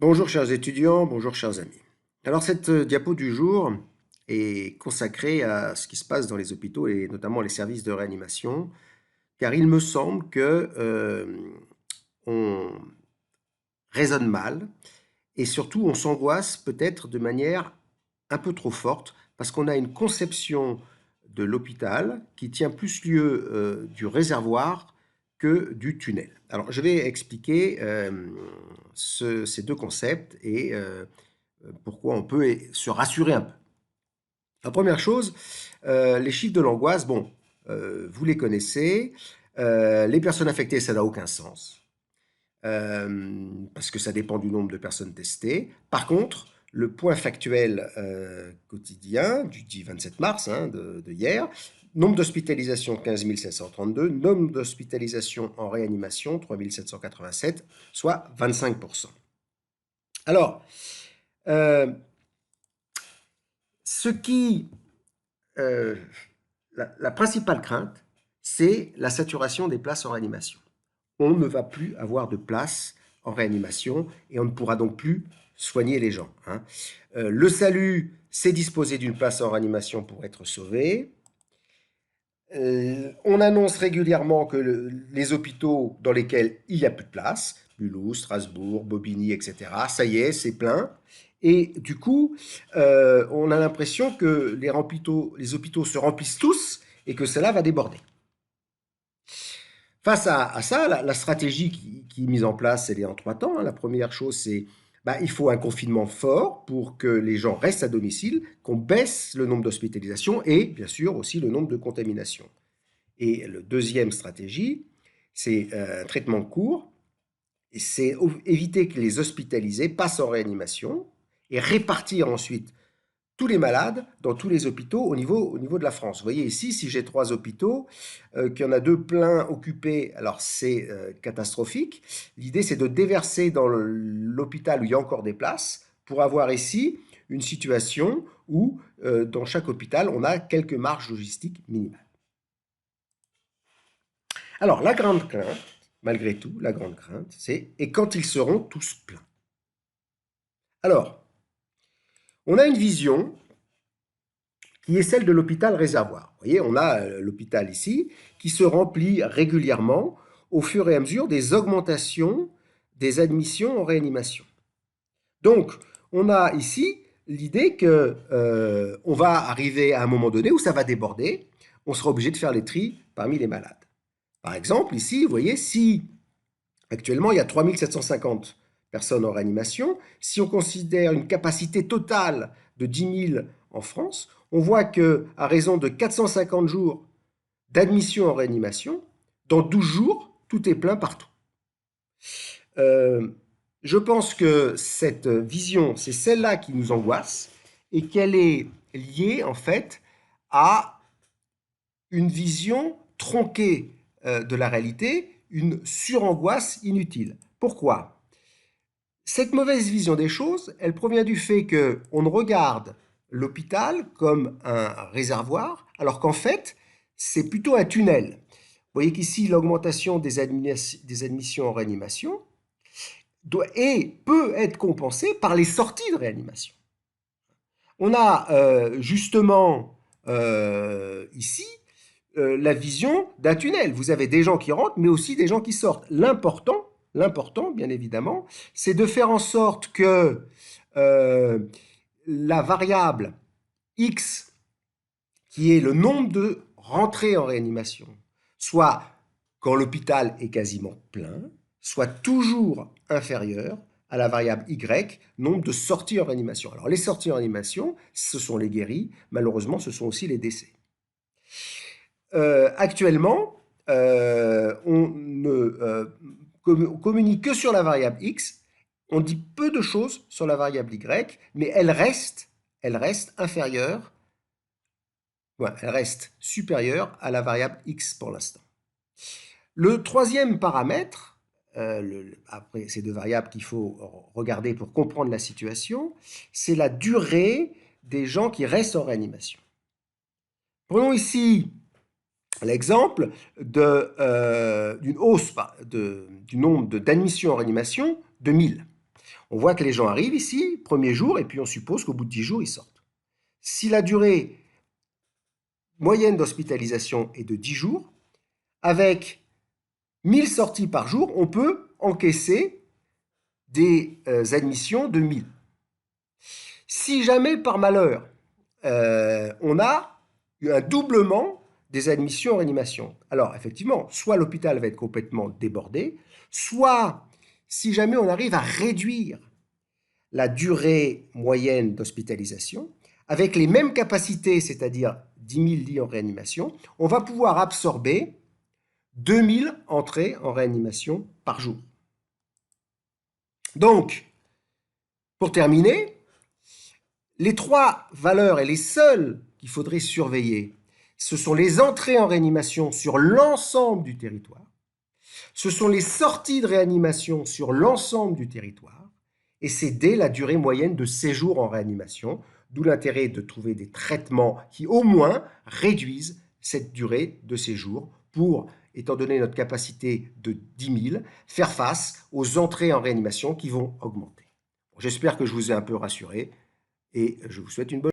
Bonjour chers étudiants, bonjour chers amis. Alors cette diapo du jour est consacrée à ce qui se passe dans les hôpitaux et notamment les services de réanimation, car il me semble que on raisonne mal et surtout on s'angoisse peut-être de manière un peu trop forte parce qu'on a une conception de l'hôpital qui tient plus lieu du réservoir que du tunnel. Alors je vais expliquer ces deux concepts et pourquoi on peut se rassurer un peu. La première chose, les chiffres de l'angoisse, bon, vous les connaissez. Les personnes affectées, ça n'a aucun sens, parce que ça dépend du nombre de personnes testées. Par contre, le point factuel quotidien du 27 mars, hein, de hier, nombre d'hospitalisations 15 732, nombre d'hospitalisations en réanimation 3 787, soit 25%. Alors, euh, ce qui euh, la principale crainte, c'est la saturation des places en réanimation. On ne va plus avoir de place en réanimation et on ne pourra donc plus soigner les gens, hein. Le SALU s'est disposé d'une place en réanimation pour être sauvé. On annonce régulièrement que les hôpitaux dans lesquels il n'y a plus de place, Mulhouse, Strasbourg, Bobigny, etc., ça y est, c'est plein. Et du coup, on a l'impression que les hôpitaux se remplissent tous et que cela va déborder. Face à ça, la stratégie qui est mise en place, elle est en trois temps, hein. La première chose, c'est il faut un confinement fort pour que les gens restent à domicile, qu'on baisse le nombre d'hospitalisations et bien sûr aussi le nombre de contaminations. Et la deuxième stratégie, c'est un traitement court, et c'est éviter que les hospitalisés passent en réanimation et répartir ensuite tous les malades dans tous les hôpitaux au niveau de la France. Vous voyez ici, si j'ai trois hôpitaux, qu'il y en a deux pleins occupés, alors c'est catastrophique. L'idée, c'est de déverser dans l'hôpital où il y a encore des places pour avoir ici une situation où, dans chaque hôpital, on a quelques marges logistiques minimales. Alors, la grande crainte, malgré tout, la grande crainte, c'est et quand ils seront tous pleins. Alors, on a une vision qui est celle de l'hôpital réservoir. Vous voyez, on a l'hôpital ici qui se remplit régulièrement au fur et à mesure des augmentations des admissions en réanimation. Donc, on a ici l'idée que on va arriver à un moment donné où ça va déborder, on sera obligé de faire les tris parmi les malades. Par exemple, ici, vous voyez, si actuellement il y a 3750 personnes en réanimation, si on considère une capacité totale de 10 000 en France, on voit qu'à raison de 450 jours d'admission en réanimation, dans 12 jours, tout est plein partout. Euh, je pense que cette vision, c'est celle-là qui nous angoisse et qu'elle est liée en fait à une vision tronquée de la réalité, une surangoisse inutile. Pourquoi? Cette mauvaise vision des choses, elle provient du fait qu'on regarde l'hôpital comme un réservoir, alors qu'en fait, c'est plutôt un tunnel. Vous voyez qu'ici, l'augmentation des admissions en réanimation peut être compensée par les sorties de réanimation. On a justement ici la vision d'un tunnel. Vous avez des gens qui rentrent, mais aussi des gens qui sortent. L'important, bien évidemment, c'est de faire en sorte que la variable X, qui est le nombre de rentrées en réanimation, soit quand l'hôpital est quasiment plein, soit toujours inférieur à la variable Y, nombre de sorties en réanimation. Alors les sorties en réanimation, ce sont les guéris, malheureusement ce sont aussi les décès. Actuellement, on ne communique que sur la variable X, on dit peu de choses sur la variable Y, mais elle reste inférieure, ouais, elle reste supérieure à la variable X pour l'instant. Le troisième paramètre, après ces deux variables qu'il faut regarder pour comprendre la situation, c'est la durée des gens qui restent en réanimation. Prenons ici l'exemple d'une hausse du nombre d'admissions en réanimation de 1000. On voit que les gens arrivent ici, premier jour, et puis on suppose qu'au bout de 10 jours, ils sortent. Si la durée moyenne d'hospitalisation est de 10 jours, avec 1000 sorties par jour, on peut encaisser des admissions de 1000. Si jamais, par malheur, on a eu un doublement des admissions en réanimation, alors effectivement, soit l'hôpital va être complètement débordé, soit, si jamais on arrive à réduire la durée moyenne d'hospitalisation, avec les mêmes capacités, c'est-à-dire 10 000 lits en réanimation, on va pouvoir absorber 2000 entrées en réanimation par jour. Donc, pour terminer, les trois valeurs et les seules qu'il faudrait surveiller, ce sont les entrées en réanimation sur l'ensemble du territoire, ce sont les sorties de réanimation sur l'ensemble du territoire, et c'est dès la durée moyenne de séjour en réanimation, d'où l'intérêt de trouver des traitements qui au moins réduisent cette durée de séjour pour, étant donné notre capacité de 10 000, faire face aux entrées en réanimation qui vont augmenter. J'espère que je vous ai un peu rassuré et je vous souhaite une bonne